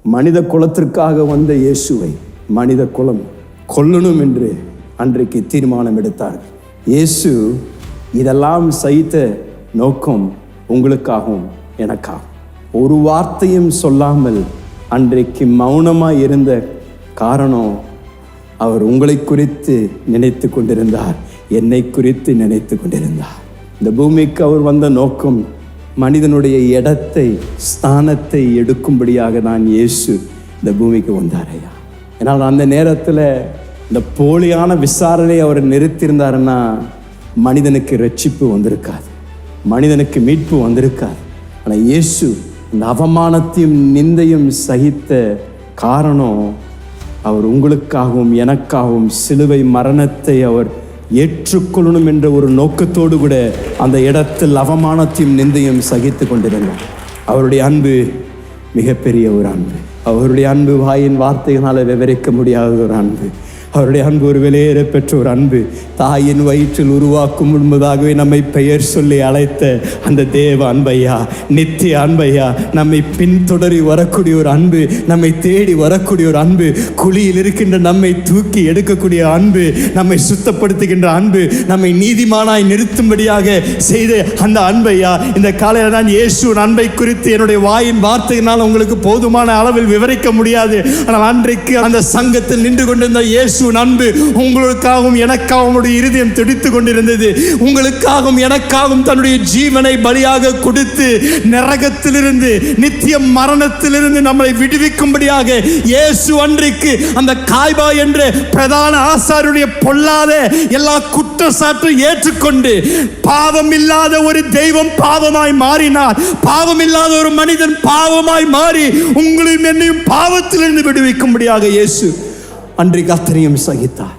மனித குலத்திற்காக வந்த இயேசுவை மனித குலம் கொல்லணும் என்று அன்றைக்கு தீர்மானம் எடுத்தார்கள். இயேசு இதெல்லாம் சகித்த நோக்கம் உங்களுக்காகவும் எனக்காகும். ஒரு வார்த்தையும் சொல்லாமல் அன்றைக்கு மௌனமாய் இருந்த காரணம், அவர் உங்களை குறித்து நினைத்து கொண்டிருந்தார், என்னை குறித்து நினைத்து கொண்டிருந்தார். இந்த பூமிக்கு அவர் வந்த நோக்கம் மனிதனுடைய இடத்தை, ஸ்தானத்தை எடுக்கும்படியாக தான் இயேசு இந்த பூமிக்கு வந்தார் ஐயா. ஏன்னால் அந்த நேரத்தில் இந்த போலியான விசாரணை அவர் நிறுத்தியிருந்தாருன்னா மனிதனுக்கு ரட்சிப்பு வந்திருக்காது, மனிதனுக்கு மீட்பு வந்திருக்காது. ஆனால் இயேசு இந்த அவமானத்தையும் நிந்தையும் சகித்த காரணம், அவர் உங்களுக்காகவும் எனக்காகவும் சிலுவை மரணத்தை அவர் ஏற்றுக்கொள்ளணும் என்ற ஒரு நோக்கத்தோடு கூட அந்த இடத்தில் அவமானத்தையும் நிந்தையும் சகித்து கொண்டிருந்தார். அவருடைய அன்பு மிகப்பெரிய ஒரு அன்பு. அவருடைய அன்பு வாயின் வார்த்தைகளால் விவரிக்க முடியாத ஒரு அன்பு. அவருடைய அன்பு ஒரு வெளியேற பெற்ற ஒரு அன்பு. தாயின் வயிற்றில் உருவாக்கும் முன்பதாகவே நம்மை பெயர் சொல்லி அழைத்த அந்த தேவ அன்பையா, நித்திய அன்பையா, நம்மை பின்தொடரி வரக்கூடிய ஒரு அன்பு, நம்மை தேடி வரக்கூடிய ஒரு அன்பு, குழியில் இருக்கின்ற நம்மை தூக்கி எடுக்கக்கூடிய அன்பு, நம்மை சுத்தப்படுத்துகின்ற அன்பு, நம்மை நீதிமானாய் நிறுத்தும்படியாக செய்த அந்த அன்பையா. இந்த காலையில் நான் இயேசுவின் அன்பை குறித்து என்னுடைய வாயின் வார்த்தையினால் உங்களுக்கு போதுமான அளவில் விவரிக்க முடியாது. ஆனால் அன்றைக்கு அந்த சங்கத்தில் நின்று கொண்டிருந்த இயேசு அன்பு உங்களுக்காகவும் எனக்காகவும் இருதயம் துடித்து கொண்டிருந்தது. உங்களுக்காகவும் எனக்காகவும் தன்னுடைய ஜீவனை பலியாக கொடுத்து நரகத்திலிருந்து, நித்திய மரணத்திலிருந்து நம்மை விடுவிக்கும்படியாக இயேசு அன்றைக்கு அந்த காய்பா என்ற பிரதான ஆசாரியருடைய பொல்லாத எல்லா குற்றச்சாட்டும் ஏற்றுக்கொண்டு, பாவம் இல்லாத ஒரு தெய்வம் பாவமாய் மாறினார், பாவம் இல்லாத ஒரு மனிதன் பாவமாய் மாறி உங்களையும் என்னையும் பாவத்திலிருந்து விடுவிக்கும்படியாக இயேசு அன்றைக்கு அத்தனையும் சகித்தார்.